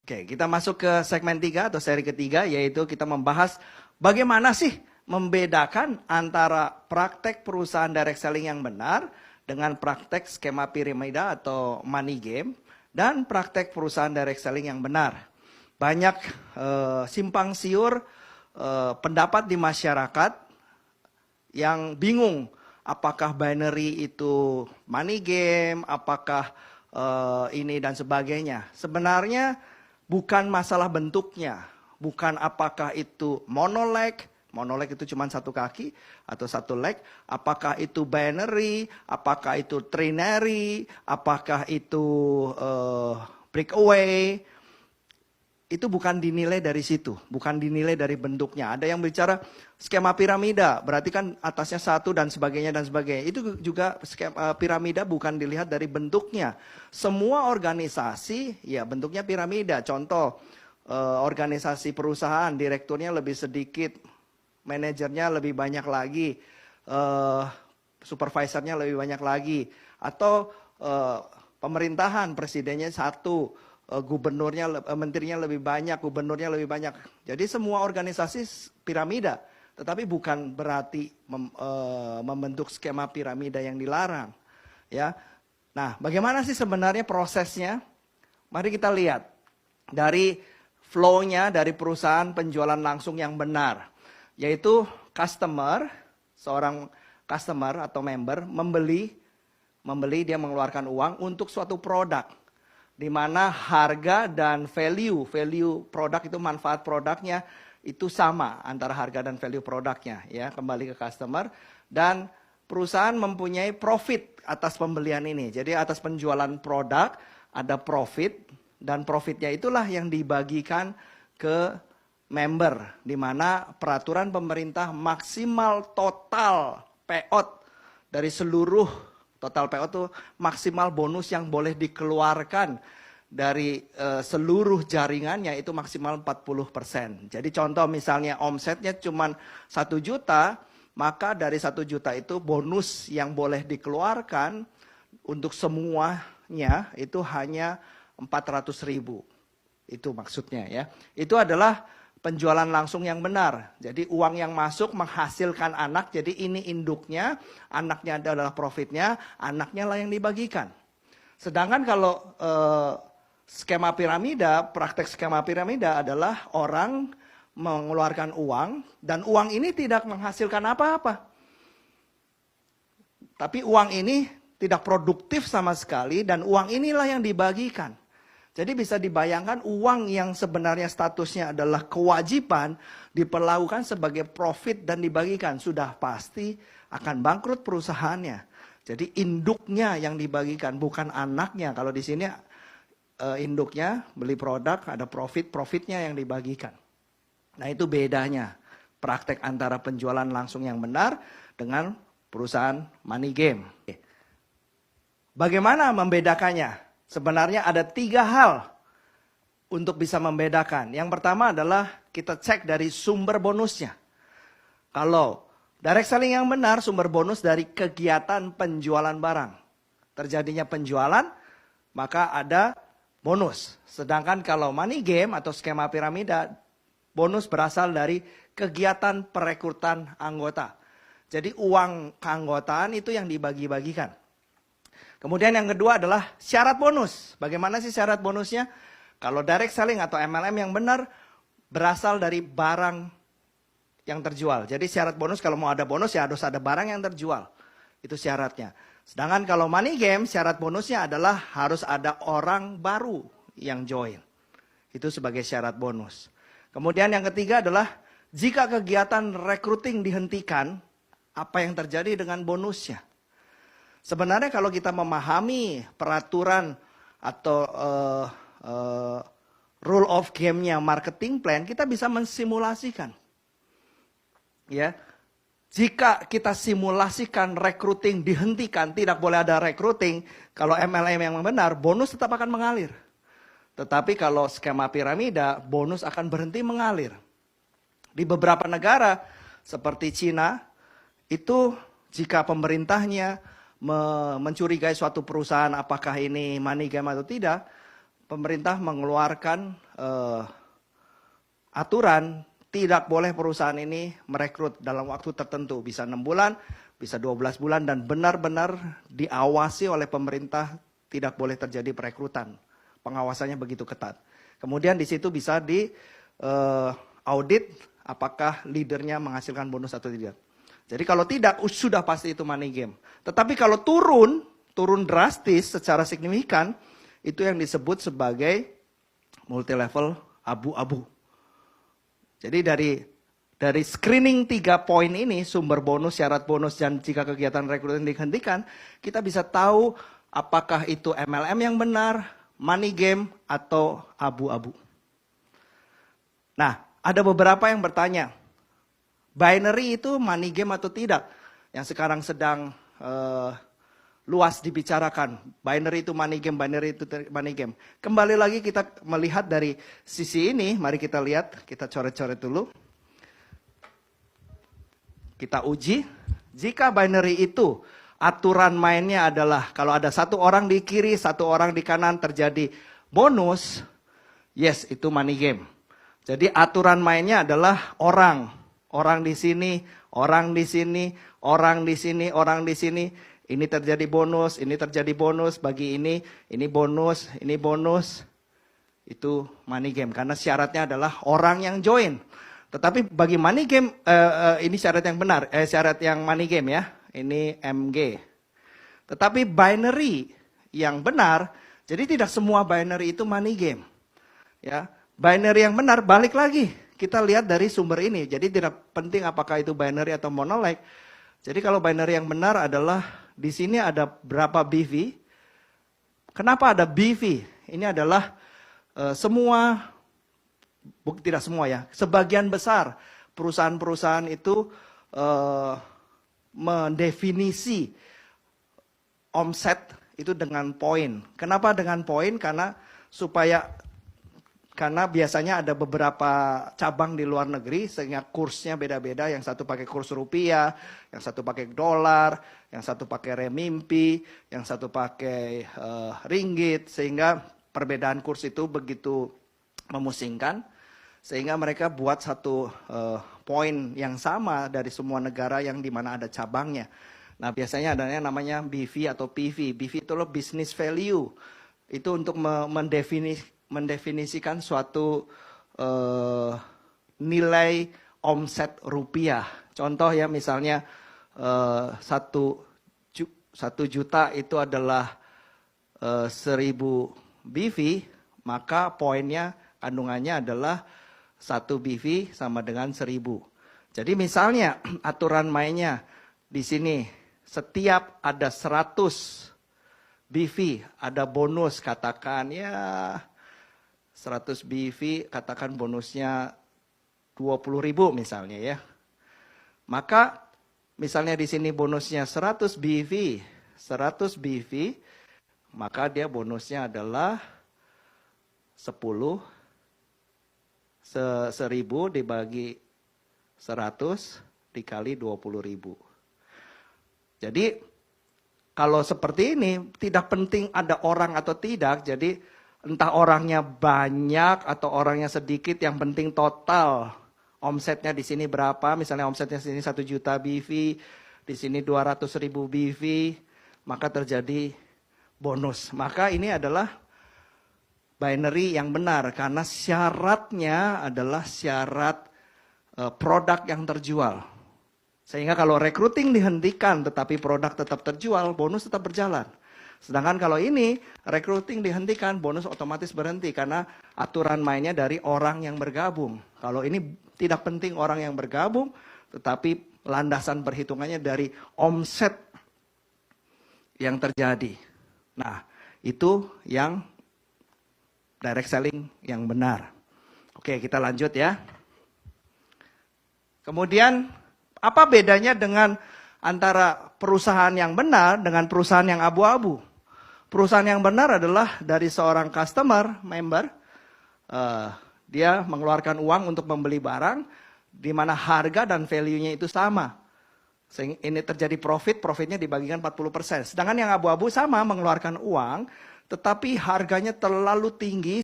Oke, kita masuk ke segmen 3 atau seri ketiga, yaitu kita membahas bagaimana sih membedakan antara praktek perusahaan direct selling yang benar dengan praktek skema piramida atau money game dan praktek perusahaan direct selling yang benar. Banyak simpang siur pendapat di masyarakat yang bingung apakah binary itu money game, apakah ini dan sebagainya. Sebenarnya bukan masalah bentuknya, bukan apakah itu monoleg itu cuma satu kaki atau satu leg, apakah itu binary, apakah itu trinary, apakah itu breakaway. Itu bukan dinilai dari situ, bukan dinilai dari bentuknya. Ada yang bicara skema piramida, berarti kan atasnya satu dan sebagainya dan sebagainya. Itu juga skema piramida bukan dilihat dari bentuknya. Semua organisasi ya bentuknya piramida. Contoh organisasi perusahaan, direkturnya lebih sedikit, manajernya lebih banyak lagi, supervisornya lebih banyak lagi, atau pemerintahan presidennya satu. Gubernurnya, menterinya lebih banyak, gubernurnya lebih banyak. Jadi semua organisasi piramida, tetapi bukan berarti membentuk skema piramida yang dilarang. Ya, nah bagaimana sih sebenarnya prosesnya? Mari kita lihat dari flow-nya dari perusahaan penjualan langsung yang benar, yaitu seorang customer atau member membeli dia mengeluarkan uang untuk suatu produk. Di mana harga dan value produk itu manfaat produknya itu sama antara harga dan value produknya ya, kembali ke customer, dan perusahaan mempunyai profit atas pembelian ini. Jadi atas penjualan produk ada profit dan profitnya itulah yang dibagikan ke member, di mana peraturan pemerintah maksimal total payout dari seluruh total payout itu maksimal bonus yang boleh dikeluarkan dari seluruh jaringannya itu maksimal 40%. Jadi contoh misalnya omsetnya cuma 1 juta, maka dari 1 juta itu bonus yang boleh dikeluarkan untuk semuanya itu hanya 400.000. Itu maksudnya ya. Itu adalah penjualan langsung yang benar. Jadi uang yang masuk menghasilkan anak, jadi ini induknya, anaknya adalah profitnya, anaknya lah yang dibagikan. Sedangkan kalau skema piramida, praktek skema piramida adalah orang mengeluarkan uang, dan uang ini tidak menghasilkan apa-apa. Tapi uang ini tidak produktif sama sekali, dan uang inilah yang dibagikan. Jadi bisa dibayangkan uang yang sebenarnya statusnya adalah kewajiban diperlakukan sebagai profit dan dibagikan. Sudah pasti akan bangkrut perusahaannya. Jadi induknya yang dibagikan, bukan anaknya. Kalau di sini induknya beli produk, ada profitnya yang dibagikan. Nah itu bedanya praktek antara penjualan langsung yang benar dengan perusahaan money game. Bagaimana membedakannya? Sebenarnya ada 3 hal untuk bisa membedakan. Yang pertama adalah kita cek dari sumber bonusnya. Kalau direct selling yang benar, sumber bonus dari kegiatan penjualan barang. Terjadinya penjualan, maka ada bonus. Sedangkan kalau money game atau skema piramida, bonus berasal dari kegiatan perekrutan anggota. Jadi uang keanggotaan itu yang dibagi-bagikan. Kemudian yang kedua adalah syarat bonus. Bagaimana sih syarat bonusnya? Kalau direct selling atau MLM yang benar berasal dari barang yang terjual. Jadi syarat bonus kalau mau ada bonus ya harus ada barang yang terjual. Itu syaratnya. Sedangkan kalau money game syarat bonusnya adalah harus ada orang baru yang join. Itu sebagai syarat bonus. Kemudian yang ketiga adalah jika kegiatan recruiting dihentikan, apa yang terjadi dengan bonusnya? Sebenarnya kalau kita memahami peraturan atau rule of game-nya marketing plan, kita bisa mensimulasikan. Ya, jika kita simulasikan recruiting dihentikan, tidak boleh ada recruiting, kalau MLM yang benar, bonus tetap akan mengalir. Tetapi kalau skema piramida, bonus akan berhenti mengalir. Di beberapa negara seperti Cina, itu jika pemerintahnya mencurigai suatu perusahaan apakah ini money game atau tidak, pemerintah mengeluarkan aturan tidak boleh perusahaan ini merekrut dalam waktu tertentu, bisa 6 bulan, bisa 12 bulan, dan benar-benar diawasi oleh pemerintah, tidak boleh terjadi perekrutan. Pengawasannya begitu ketat. Kemudian di situ bisa di audit apakah leadernya menghasilkan bonus atau tidak. Jadi kalau tidak, sudah pasti itu money game. Tetapi kalau turun drastis secara signifikan, itu yang disebut sebagai multi level abu-abu. Jadi dari screening 3 poin ini, sumber bonus, syarat bonus, dan jika kegiatan rekrutmen dihentikan, kita bisa tahu apakah itu MLM yang benar, money game, atau abu-abu. Nah, ada beberapa yang bertanya, binary itu money game atau tidak? Yang sekarang sedang luas dibicarakan, binary itu money game, binary itu money game. Kembali lagi kita melihat dari sisi ini, mari kita lihat, kita coret-coret dulu. Kita uji, jika binary itu aturan mainnya adalah kalau ada satu orang di kiri, satu orang di kanan terjadi bonus, yes itu money game. Jadi aturan mainnya adalah orang di sini, orang di sini, orang di sini, orang di sini. Ini terjadi bonus, bagi ini bonus, itu money game. Karena syaratnya adalah orang yang join. Tetapi bagi money game, ini syarat yang benar, syarat yang money game ya, ini MG. Tetapi binary yang benar, jadi tidak semua binary itu money game. Ya, binary yang benar, balik lagi, kita lihat dari sumber ini. Jadi tidak penting apakah itu binary atau monoleg. Jadi kalau binary yang benar adalah di sini ada berapa BV. Kenapa ada BV? Ini adalah tidak semua ya, sebagian besar perusahaan-perusahaan itu mendefinisi omset itu dengan poin. Kenapa dengan poin? Karena biasanya ada beberapa cabang di luar negeri sehingga kursnya beda-beda. Yang satu pakai kurs rupiah, yang satu pakai dolar, yang satu pakai renminbi, yang satu pakai ringgit. Sehingga perbedaan kurs itu begitu memusingkan. Sehingga mereka buat satu poin yang sama dari semua negara yang dimana ada cabangnya. Nah biasanya adanya namanya BV atau PV. BV itu loh business value. Itu untuk mendefinisikan suatu nilai omset rupiah. Contoh ya misalnya 1 juta itu adalah 1000 BV, maka poinnya kandungannya adalah 1 BV sama dengan 1000. Jadi misalnya aturan mainnya di sini setiap ada 100 BV ada bonus, katakan ya 100 BV, katakan bonusnya 20.000 misalnya ya. Maka misalnya di sini bonusnya 100 BV, maka dia bonusnya adalah 10.000 dibagi 100 dikali 20.000. Jadi kalau seperti ini tidak penting ada orang atau tidak, jadi entah orangnya banyak atau orangnya sedikit, yang penting total omsetnya di sini berapa. Misalnya omsetnya di sini 1 juta BV, di sini 200.000 BV, maka terjadi bonus. Maka ini adalah binary yang benar karena syaratnya adalah syarat produk yang terjual. Sehingga kalau recruiting dihentikan tetapi produk tetap terjual, bonus tetap berjalan. Sedangkan kalau ini, recruiting dihentikan, bonus otomatis berhenti karena aturan mainnya dari orang yang bergabung. Kalau ini tidak penting orang yang bergabung, tetapi landasan perhitungannya dari omset yang terjadi. Nah, itu yang direct selling yang benar. Oke, kita lanjut ya. Kemudian, apa bedanya dengan antara perusahaan yang benar dengan perusahaan yang abu-abu? Perusahaan yang benar adalah dari seorang customer, member, dia mengeluarkan uang untuk membeli barang, di mana harga dan value-nya itu sama. Sehingga ini terjadi profitnya dibagikan 40%. Sedangkan yang abu-abu sama mengeluarkan uang, tetapi harganya terlalu tinggi